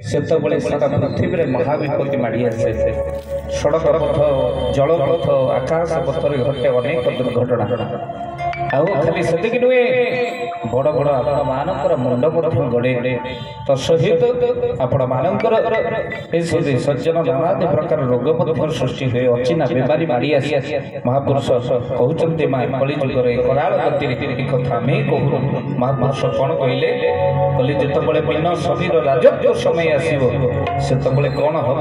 सेतबले सारा पृथ्वी महाविपत्ति माड़ी आसे सड़क पथ जल पथ आकाश पथर घटे अनेक दुर्घटना आउ खाली सेतिक नुहे बड़ बड़ आपण मानकर मुंड मध्य गड़े तो सहित आपण मानकर सज्जन नाना प्रकार रोग मध्य सृष्टि हुए अचिना बेमारी माड़ी आसी महापुरुष कहते माँ कली जुगर कराल गति कथा आम कहू महापुरुष कौन कहले कली जिते बिना शरीर राजत्व समय आसब से कौन हम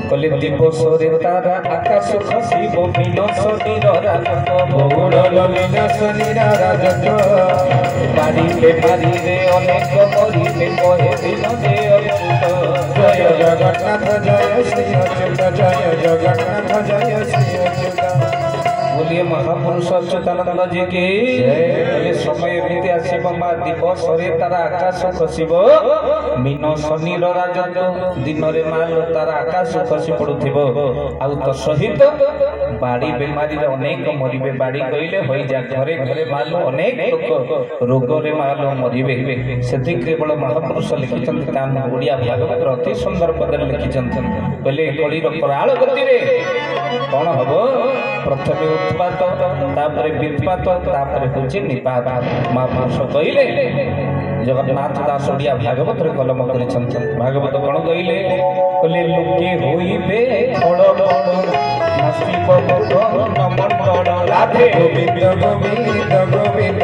कली दिवस तारा आकाश खसब बिना शरीर राजत्व बाड़ी बेमारी रे अनेक मरिले कहे दिन जे जय जगन्नाथ जय श्री अच्युत जय जगन्नाथ जय श्री अच्युत बोलिए महापुरुष अच्युतानंद जी के समय एमती आसब माँ दिवस तारा आकाश खसब मीन शनि राजत्व दिन में माल तारा आकाश खसी पड़ुव आउ तो सहित बाड़ी बेमारी अनेक मरबे बाड़ी कहले हो जा घरे घरे माल अनेक लोक रोग माल मरबे से केवल महापुरुष लिखिं ओडिया भागवत अति सुंदर पदर लिखिं कहले कलिर कराल गति कौन हम प्रथम उत्पात तापर विपात तापर होचे निपात महापुरुष कहले जगन्नाथ दास ओडिया भागवत रे कलम करिछन भागवत कोन कहले कहले लोके होइबे फल नसीब नमन राधे गोविंद गोविंद गोविंद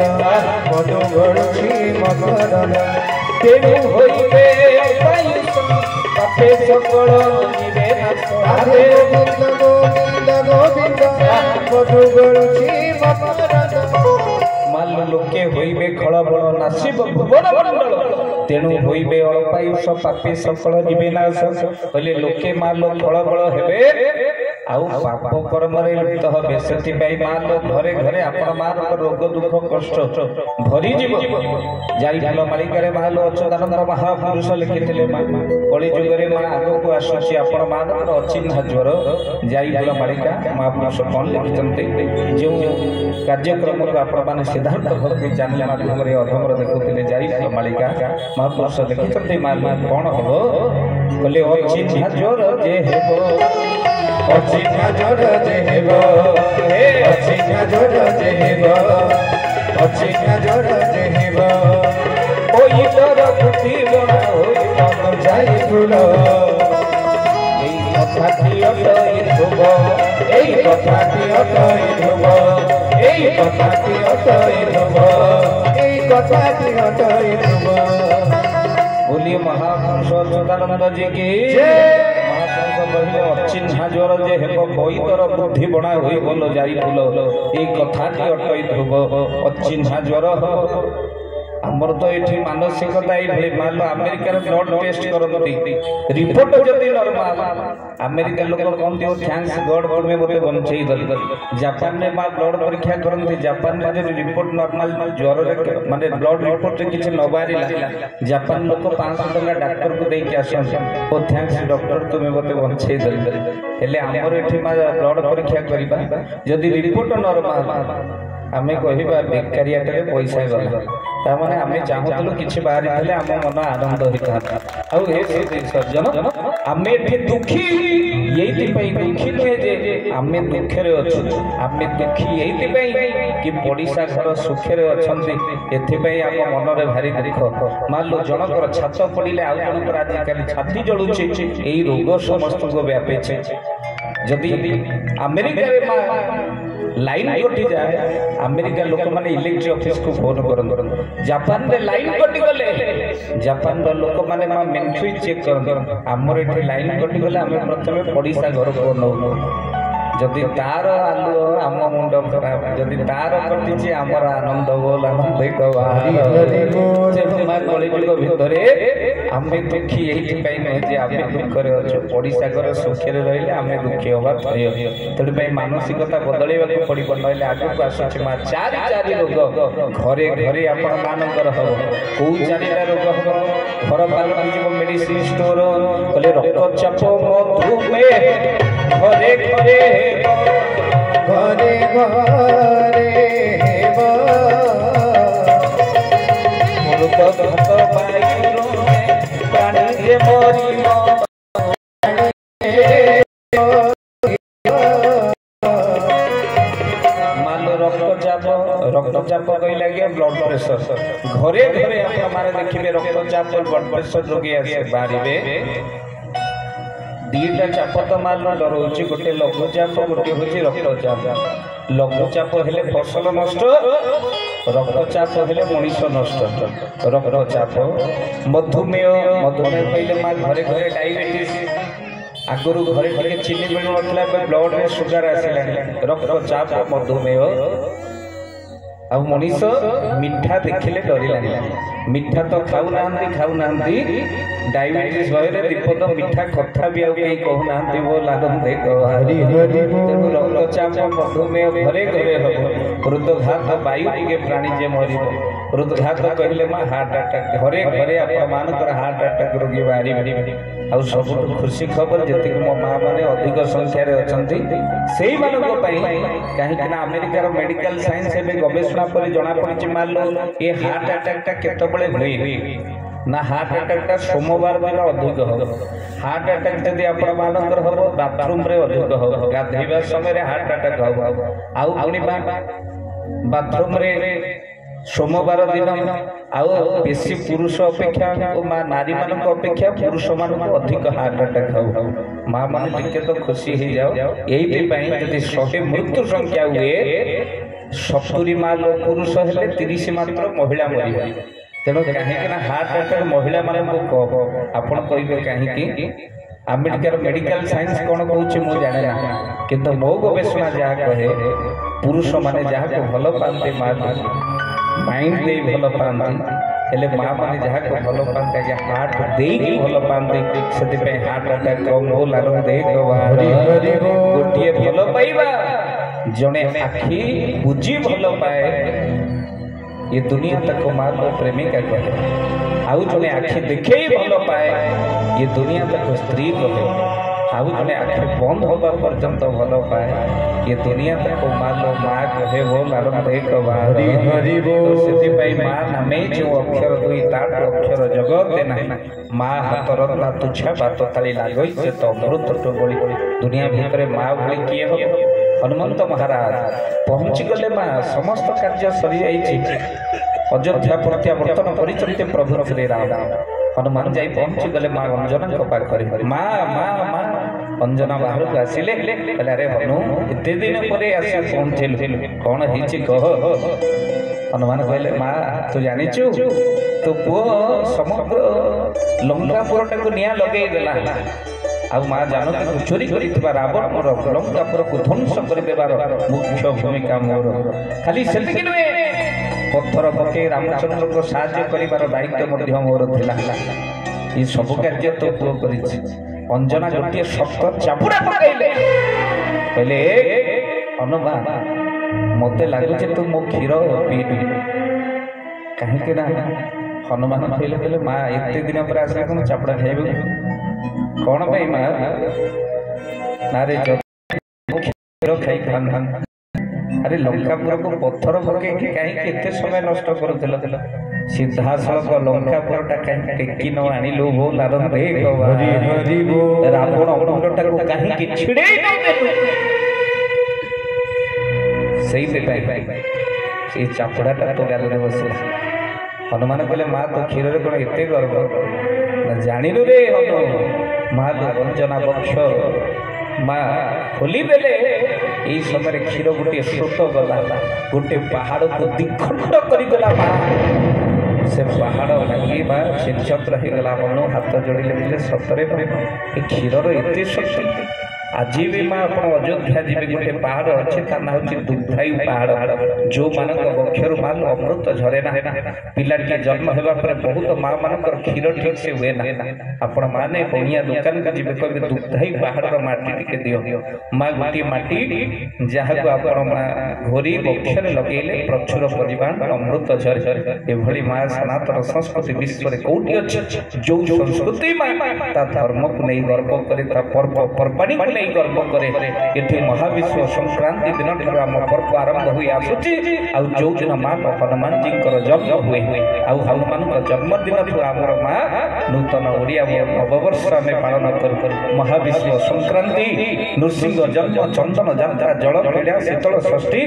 मधु गरुची मकरन तेनु होइबे पाइस पापे सकल निबे राधे गोविंद गोविंद गोविंद मधु गरुची मकरन माल लोके होइबे खळबळ नासिब भुवन मंडल तेणु होइबे अल्पायुष पापी सकल जीवे नाश कहले लोके माल खळबळ हेबे आउ पाप कर्म रे लिप्त हेबे सेति पई माल घरे घरे आपण मार रोग दुख कष्ट भरी जीव जाई फल मालिकारे माल अच्युतानंद महापुरुष लिखिथिले कली जुगरे मां आगो को आसुची आपण मार अचिन्ह ज्वर जाई फल मालिका महापुरुष कोन लिखिचंते जो कार्यक्रम को आपण माने सिद्धांत भक्ति चैनल माध्यम रे अधमर देखुथिले जाई फल मालिका महापुरुष लिखिचंते माल कोन हबो कहले अचिन्ह ज्वर जे हेबो अचिन्ह ज्वर जे हेबो हे अचिन्ह ज्वर जे हेबो अचिन्ह ज्वर जे हेबो ओई डर कुटी बना होई मन जाई फुल एई कथाटी अटई धुबो एई कथाटी अटई धुबो एई कथाटी अटई धुबो एई कथाटी अटई धुबो बोलिए महापुरुष अच्युतानंद जी की अचिन्हा ज्वर जे हेब बैतर बुद्धि बना होई बोल जाई फुल ए कथाटी अटई ध्रुव अचिन्हा ज्वर आमर तो ये मानसिकता ये मान लो अमेरिकार ब्लड टेस्ट करती रिपोर्ट जदि नॉर्मल अमेरिका लोक कहते हो थैंक्स गॉड तुम्हें मते बंचई दल जापान में मां ब्लड परीक्षा करते जापान में जदि रिपोर्ट नॉर्मल ज्वर माने ब्लड रिपोर्ट रे किछ न बारिला जापान लोक 500 टका डॉक्टर को देके आसन ओ थैंक्स डॉक्टर तुम्हें मते बंचई दल हेले हमर एठी मां ब्लड परीक्षा करिबा जदि रिपोर्ट नॉर्मल आमे कहिबा बेकारियाटे पैसा गला ता माने आमे चाहतलु किछि बाहर आले आम मन आनंद होता आउ हे सज्जन आमे एठी दुखी एइति पई दुखी नहे जे आमे दुखे रे अछु आमे दुखी एइति पई कि पडिसा घर सुखे रे अछंती एथि पई आम मन रे भारी दुख मान लो जनकर छात पडिले आउ जनकर आज काली छाती जळुछि एई रोग समस्त को व्यापे छै जदि अमेरिका रे लाइन कटि जाए अमेरिका लोक माने इलेक्ट्रिक ऑफिस को फोन करन जापान रे लाइन कटि गले जापान रो लोक माने मा मेन स्विच चेक करन हमर एठी लाइन कटि गले हम प्रथमे पडिसा घर को नौ जदि तार आलु आम मुंड खराब जदि तार कटिछि हमर आनंद बोल आनंद कवारी जे मा कलिजुग भितरे आमे दुखी एही पई नै जे आमे दुख रे अछु पडिसा घर सुख रे रहिले आमे दुखी होबा भय तोड पई मानसिकता बदलेबा को पड़ी पडले आगु को आसुछि मा चारि रोग घरे घरे आपण मानकर हबो को चारिटा रोग हबो घर पालन जीव मेडिसिन स्टोर कले रक्तचाप मधुमेह घरे घरे घरे घरे मृत धत पाई प्राणी जे मोरी रक्तचाप कहले आगे ब्लड प्रेशर घरे घरे आपने देखिए रक्तचाप ब्लड प्रेशर रोगी आसे बाहर दीटा चाप तो मान डर गोटे लघुचाप गोटे हूँ रक्तचाप लघुचाप हेले फसल नष्ट रक्तचाप हेले मनीष नष्ट रक्तचाप मधुमेह मधुमेह कहले माँ घरे घरे डायबिटीज आगुरी घरे टे चीनी मिलू ना ब्लड में सुगर आसला रक्तचाप मधुमेह आ मनीष मिठा देखिले डरलानी मिठा तो खाऊना डायबिटीज भय विपद मिठा कथा भी कहीं कहूना वो लागते रक्तचाप मधुमेह घरे घरे हम हृदघात वायु टे प्राणी मर हृदघात कहले माँ हार्ट अटैक घरे घरे आपर हार्ट अटैक रोगी बाहर आ सब खुशी खबर जी मो माँ मैंने अधिक संख्यार अच्छा से कहीं अमेरिकार मेडिकल साइंस गवेषणा पर जना पड़ी मान लो ये हार्ट अटैक केतबले हुए ना हार्ट अटैक सोमवार दिन अधिक हम हार्ट अटैक जब आपण मानकर हम बाथरूम रे अधिक हम गाधेबा समय हार्ट अटैक हम आउ पुणी बाथरूम रे सोमवार दिन आउ बेसी पुरुष अपेक्षा नारी मान अपेक्षा पुरुष मान अधिक हार्ट अटैक हो माँ मान टे तो खुशी हो जाओ यही जब 100 मृत्यु संख्या हुए 70 मान पुरुष हेले 30 मात्र महिला मर तेणु कहीं हार्ट अटैक महिला मान आपड़ कहे कहीं अमेरिकार मेडिकल साइंस कौन कौच मु जाने ना किंतु मो गवेषणा जहाँ कहे पुरुष माने जहाँ को भल पाते माँ माइंड दे भल पाती हेले माँ मैंने जहाँ को भल पाते हार्ट दे भल पाते से हार्ट अटैक कम हो लागते गोटे भल पाइबा जड़े आखि बुझी भल पाए ये दुनिया तक माँ को प्रेमिका कहे आउ जड़े आखि देखे भल पाए ये दुनिया तक स्त्री कहे आउ जड़े आखि बंद होगा पर्यंत भल पाए ये दुनिया तक मान लो माँ कहे वो लालते माँ नामे जो अक्षर दुई ताट अक्षर जगते ना माँ हाथ रत्ना तुच्छा बात ताली लगे से तो अमृत टोली दुनिया भितर माँ भली किए हम हनुमंत महाराज पहुंची गले माँ समस्त कार्य सरी जाइए अयोध्या प्रत्यावर्तन कर प्रभु श्री राम हनुमान जाई पहुंची गले माँ अंजना पाखे माँ माँ माँ अंजना बाहर को आसिले अरे हनु एत दिन पर आसी पहुंचल कौन कह हनुमान कहले माँ तू जानिचु तो पुओ समग्र लंकापुर टाक निया लगे देला आउ माँ जान चोरी कर रावण मोर लंकापुर को ध्वंस कर मुख्य भूमिका मोर खाली से पत्थर पके रामचंद्र को साहाय्य कर दायित्व मोर थिला ये सब कार्य तो पुओ करिछि अंजना गोटे शब्द चापुड़ा पकड़े कहले हनुमान मत लगुच तू मो क्षीर पीबी कहीं हनुमान कहले कहले माँ एत दिन पर आस चापुड़ा खाइबू कौन भाई माँ नारे क्षीर खाई अरे लंकापुर को पत्थर पकई कहीं केते समय नष्ट करुल सीधासलख लंकापुर कहीं टेकी न आणिलु वो लारन रे रावण अमुंडटा को कहीं छिड़े से चापुड़ाटा तो गाल में बसला हनुमान कहले माँ तो क्षीर कौन एत गर्व जानलु रे हनु माँ तो अंजना बक्ष माँ खोली देले यही समय क्षीर गोटे स्रोत गला गोटे पहाड़ को दिखंड करगला माँ से पहाड़ भांगी माँ छिन्छत्र होगला मनु हाथ जोड़े सतरे क्षीर एत शक्ति आज भी माँ आप अयोध्या जी गोटे पहाड़ अच्छे ना हूँ दुग्धायु पहाड़ जो मान बक्षर माँ अमृत झरे ना पिला जन्म होगा बहुत माँ मान क्षीर ठीक से हुए ना आपण मैंने बणिया दुकान को जी कहे दुग्धायु पहाड़ मटी टे दियो माँ गोटे मटी जहाँ को आप घोरी बक्षर लगे प्रचुर परिमाण अमृत झरे एभली माँ सनातन संस्कृति विश्व में कौटी अच्छी जो संस्कृति माँ धर्म को नहीं गर्व करे पर्व पर्वाणी नहीं गर्व करे एठी महाविश्व संक्रांति दिन आम पर्व आरंभ हुई आसुची आउ जो दिन मां हनुमान जी जन्म हुए आउ हनुमान जन्मदिन आमर मां नूतन ओडिया नववर्ष आम पालन कर महाविश्व संक्रांति नृसिंह जन्म चंदन यात्रा जल क्रीड़ा शीतल षष्ठी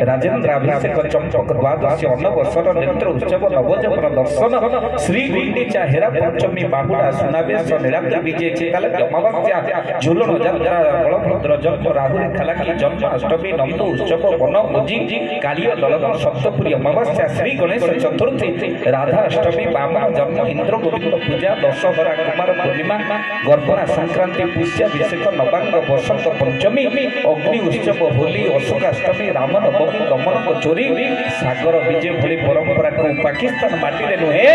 राजेन्द्राभिषेक चंपक द्वादशी अन्नवर्षर नेत्र उत्सव नवजवन दर्शन श्री गुंडीचा हेरा पंचमी बाहुड़ा सुनावेश नीलाद्रि विजय चिकालकी अमावास्या झूलन यात्रा बलभद्र जन्म राहुल खालाकी जन्म अष्टमी नंद उत्सव वन भोजी कालिय दलन सप्तपुरी अमावास्या श्री गणेश चतुर्थी राधा अष्टमी वामन जन्म इंद्र गोविंद पूजा दशहरा कुमार पूर्णिमा गर्भना संक्रांति पुष्याभिषेक नवांग बसंत पंचमी अग्नि उत्सव होली अशोकाष्टमी राम नवमी दमन चोरी सागर विजय भली परंपरा को पाकिस्तान माटी नुहे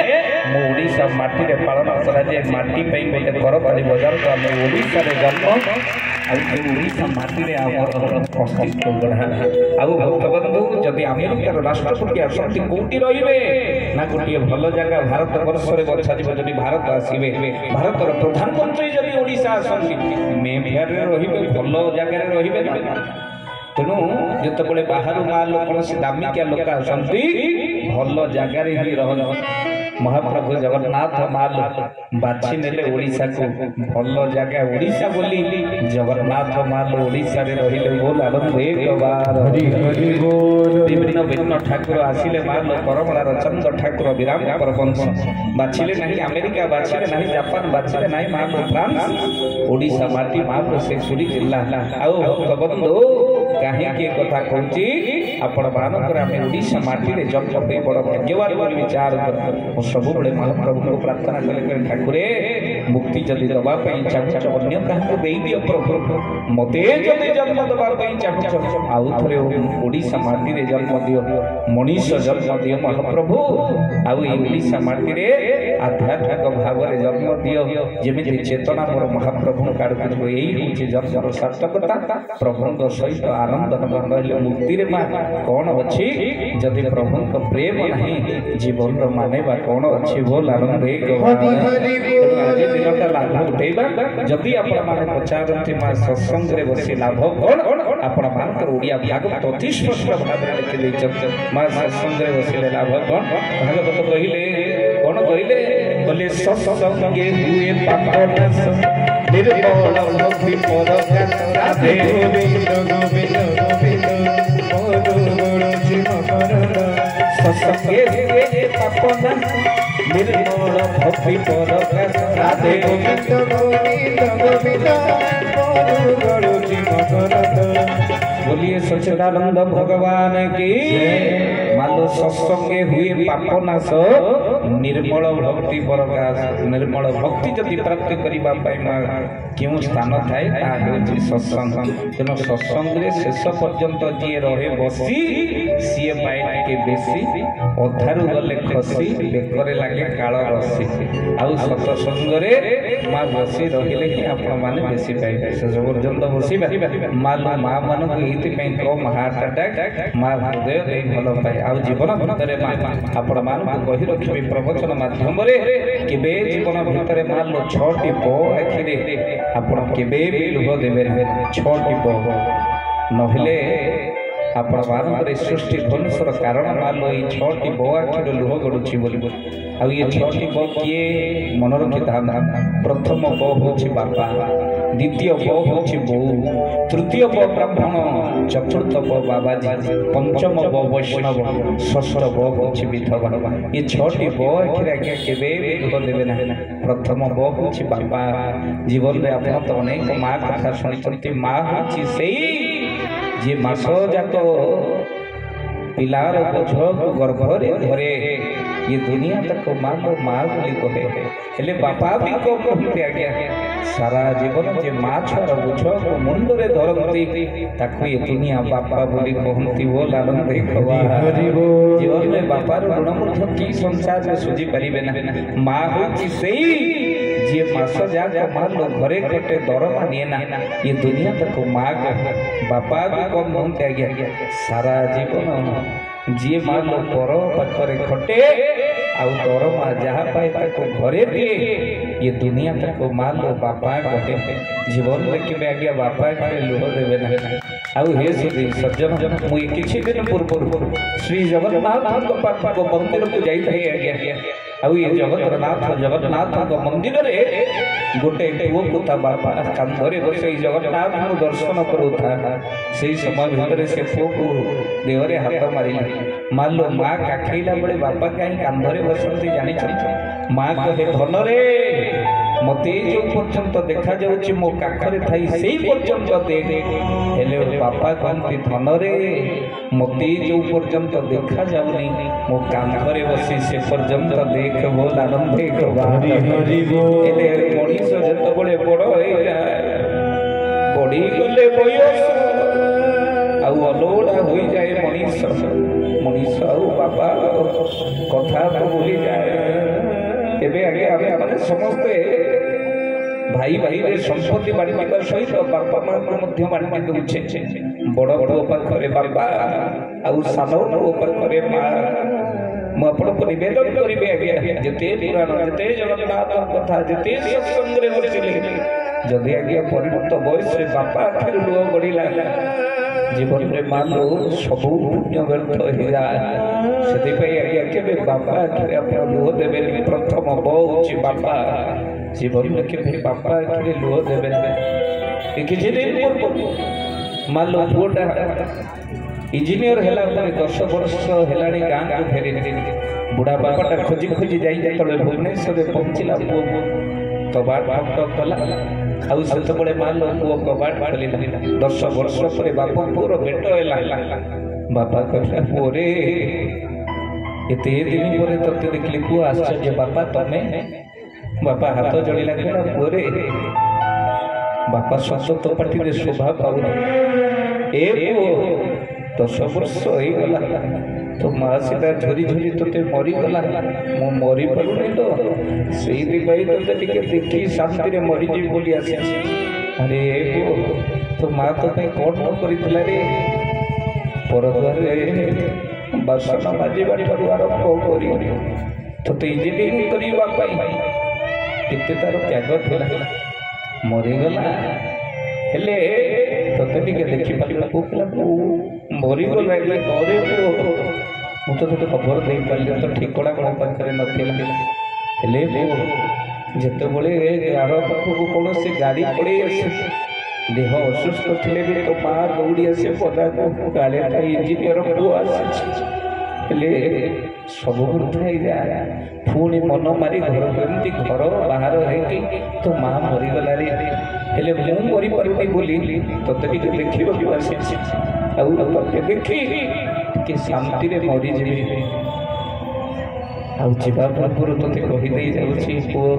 मो ओडिशा माटी रे पालन करा जाए माटी पे गोटे घरबारी बजार तो आम ओडिशा रे जन्म आड़शा माटी रे अस्तित्व गढ़ा आउ भक्तबंधु जदि अमेरिकार राष्ट्रपति आसती कौटी रे ना गोटे भल जगह भारत वर्ष में बछा जब भारत आसवे भारतर प्रधानमंत्री जदि ओडिशा आसती मे फेयर रे भल जगार रे तेणु जिते बाहर माल कौन दामिकिया लोक आसती भल जगार ही रह महाप्रभु जगन्नाथ माल बाछी नेले ओडिशा को भल जगह ओडिशा बोली जगन्नाथ माल ओडिशा रे रहिले बोल आनंद एक बार हरि हरि बोल विभिन्न विभिन्न ठाकुर आसिले माल करमलार चंद्र ठाकुर विराम परवंश बाछिले नहीं अमेरिका बाछिले नहीं जापान बाछिले नहीं माल फ्रांस ओडिशा माटी माल से सुरी जिल्ला आउ भक्तबंधु कहीं के कथा कहूची आपण मानकर आम ओडिशा माटी रे जन्म पे बड़ भाग्यवान बोली विचार सब बड़े महाप्रभु को प्रार्थना कले ठाकुरे मुक्ति जदि दबा चाहूच अन्य क्या दे दियो प्रभु मते जदि जन्म दबा चाहूच आउ थे ओडिशा माटी रे जन्म दियो मनीष जन्म दियो महाप्रभु आउ ओडिशा माटी रे आध्यात्मिक भाव रे जन्म दियो जेमि चेतना मोर महाप्रभु काढ यही होची जन्मर सार्थकता प्रभु सहित आनंद रही मुक्ति रे मां कौन अच्छी जदि प्रभु प्रेम नहीं जीवन मानेबा कौन अच्छी बोल आनंद दिनटा लाभ उठेबा जदि आपण माने पचारती मां सत्संग रे बसी लाभ कौन आपण मानकर ओडिया भागवत अति स्पष्ट भाव रे लिखि दैछ मां सत्संग रे बसी लाभ कौन भागवत कहिले कौन कहिले बोले सत्संगे हुए पापनाश निर्मल भक्ति पर राधे गोविंद गोविंद गोविंद मोर गुरु जी मकर सत्संगे हुए पापनाश निर्मल भक्ति पर राधे गोविंद गोविंद गोविंद मोर गुरु जी मकर बोलिए सच्चिदानंद भगवान की मालो सत्संगे हुए पापनाश निर्मल भक्ति प्रकाश निर्मल भक्ति जदि प्राप्त करबा क्यों स्थान थाए सत्संग तेणु सत्संग शेष पर्यंत जी रहे बसी सी पाए के बेसी अधारू गले खसी बेकरे लगे काल रसी आउ सत्संग माँ बसी रहिले ही आपण मैंने बेसी पाइबे शेष पर्यंत बसवा माँ माँ मान कम हार्ट अटैक माँ हृदय दे भल पाए आ जीवन भितर आपण मान कही रखी प्रवचन माध्यम केबे जीवन भितर मान लो 6टी पो आखिरे आपण केबे भी लुह देबे ना 6टी पो नहिले आपण मानकर सृष्टि ध्वंसर कारण मान लो 6टी पो आखिरे लुह गडुची बोली आ ये 6टी पो किए मन रखी था प्रथम पो होछि बापा द्वितीय प होछि बो तृतीय प ब्राह्मण चतुर्थ प बाबाजी पंचम प वैष्णव षष्ठ प होछि विधवा ये 6टी प आखिरे आज्ञा केबे भी देबे ना प्रथम प होछि बापा जीवन रे आपण तो अनेक माँ कथा सुनिचंती माँ होछि सेई जे मास जाक पिलार बोझ को गर्भरे धरे ये दुनिया तक माँ बोली कहे हेले बापा भी कौन कहते आज्ञा सारा जीवन जे माँ छुआर बोझ को मुंडरे धरती ताकू ये दुनिया बापा बोली कहती बोल आनंद जीवन में बापार ऋण मध्य की संसार में सुझी पारे ना माँ होची सेई जे मास जाक मान लो घरे घटे दरमा निए ना ये दुनिया तक माँ बापा भी कौन कहते आज्ञा सारा जीवन जी मान लो पर पाखरे खटे आ आउ दरमा जहाँ पाए ताको घरे दिए ये दुनिया ताको माँ लो बापा कहे जीवन देखिए आज्ञा बापा कहे लुह देवे ना आउ हे सुधी सज्जन मुई किछि दिन पूर्व श्री जगन्नाथ को मंदिर को जाई थाई आज्ञा आउ ये जगन्नाथ को मंदिर रे गोटे पुओ को ता बापा कांधरे बसई जगन्नाथ को दर्शन करूथा सेही समय भितर से पुओ को देहरे हाथ मारिला मान लो माँ काखैला बेले बापा कहीं कांधरे बसंती जानी माँ कहे धन रे मते जो पर्यंत देखा जाउची मो काखरे थाई सेही पर्यंत देख हेले बापा कहती धन रे मते जो पर्यंत देखा जाउनी मो कांधरे बसी से पर्यंत देख बोल आनंदे हरि हरि बोल एले मनीष जत बड़े बड़ होई जाए बड़ी गले बयस आउ अलोड़ा होई जाए मनीष आउ बापा कथा तो भूली जाए एबे आगे आगे माने समस्ते भाई भाई रे संपत्ति बाड़ी बाड़ सहित बापा माँ को मध्य बाड़ी दउछे बड़ बड़ पाखरे बापा आउ सानो पाखरे माँ मु आपण को निवेदन करिबे आज्ञा जते पुराण जते जगन्नाथ कथा जते सत्संग रे बसिले जदि आज्ञा परिणत बयस रे बापा आखिर लुह गड़िला जीवन में मान लो सब पुण्य व्यर्थ हो जाए से आज्ञा के बापा आखिर आप लुह देवे प्रथम बहुत बापा जीवन में के बापा आखिर लुह देवे किसी दिन मान लो पुओटा इंजीनियर हेला 10 वर्ष हेलानी गाँ को फेरी बुढ़ा बापाटा खोजी खोजी जाई भुवनेश्वर पहुँचला कबाट ठक कला आउ से बड़े मान लो पुओ कबाट खोलिला 10 वर्ष पर बाप पुओर भेट हैला बापा कहला पुओ रे एते दिन पर तते देखली पुओ आश्चर्य बापा तमे बापा हाथ जोड़िला कहला पुओ रे बापा सस तो पाटी रे शोभा पाउन ए पुओ 10 वर्ष हो गला तो माँ सीधा झरी झरी तोते मरी गला मो मरी पड़ुनी तो से तोते टिके देखी शांति रे मरी जी बोली आसी अरे तो माँ तो कहीं कौन न करितला रे परद्वार रे बासन माजी बाड़ी आरंभ करी तो इंजीनियरिंग करवा केते तार त्याग थिला मरीगला हेले तोते टिके देखी पालिला पुकला मरीगला घरे मु तो खबर दे पारे तो ठिकड़ा कौन पाखे नाला हेले जिते बड़े गार पाखक कौन से गाड़ी पड़े देह असुस्थ थे भी तो माँ दौड़ी आसे पदा गाड़े इंजीनियर पुओ आसे सब उठाई जाए पुणी मन मारी घर केमती घर बाहर है तो माँ मरीगला रे हेले मु मरी पारि बोली तोते देखा आसी आते देखी कि शांति रे मरी जीवी आवा पूर्व तोते कहीदे जाऊँगी पुओ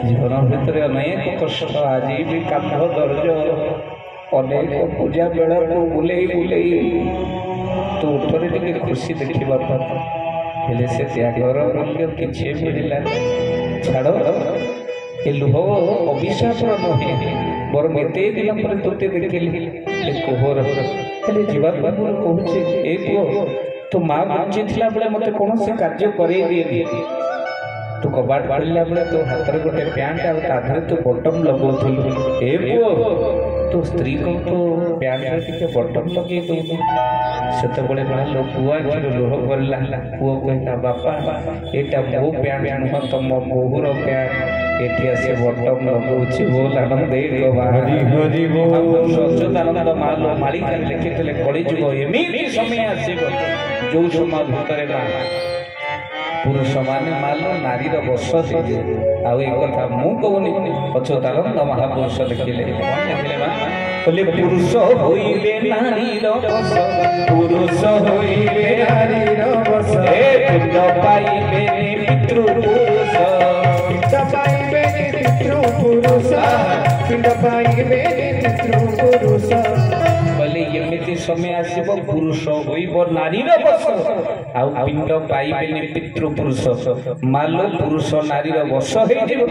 जीवन भितर अनेक कष्ट आज भी कांध दर्ज अनेक पूजा बेला को बुले बुले तो उठरे टे खुशी देखा हेले से त्यागर मूल्य किसी मिलला छाड़ ए लुह अभिशाप नुहे बर एत दिन पर तोते देखिली कोहर हेले जीवा कहूचे ए पुओ तो माँ बची थिला बेले मते कौन से कार्य करे दिए तू कबाट खोलला बेले तो हाथ में गोटे पैंट आ ताधरे तो बटन लगौथुलु ए पुओ तो स्त्री को तो पैंट टिके बटन लगे दउनु सेते बेले लो पुआ आखिर लुह गला पुओ कहता बापा एटा मो पैंट नुह तुम बोहूर पैंट एठी आसे बटन लगौछि बोल आनंद हरि हरि बोल सच्चिदानंद मालो मालिक लिखितले कଳି जुग एमिति समय आसीबो जो समय भितर पुरुष माने मालो नारी बस आउ एक कथा मु कहूनी अच्युतानंद महापुरुष लिखिले बोले पुरुष होइले नारीर बस पुरुष होइले नारीर बस ए पिंड पाइबे पितृ पुरुष पिंड पाइबे पितृ पुरुष पिंड पाइबे पितृ पुरुष बोले एमिति समय आसीबो पुरुष होइबो नारीर बस आउ पिंड पाइबेनि पितृ पुरुष मालो पुरुष नारीर बस होइजिबो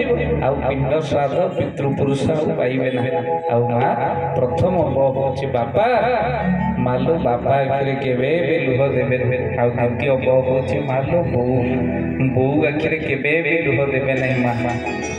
आउ पिंड श्राद्ध पितृ पुरुष आउ पाइबे ना आउ मा प्रथम होछि बापा मालो बापा आखिरे केबे बे लुह देबे आउ द्वितीय होछि मालो बो बो आखिरे केबे बे लुह देबे नै मा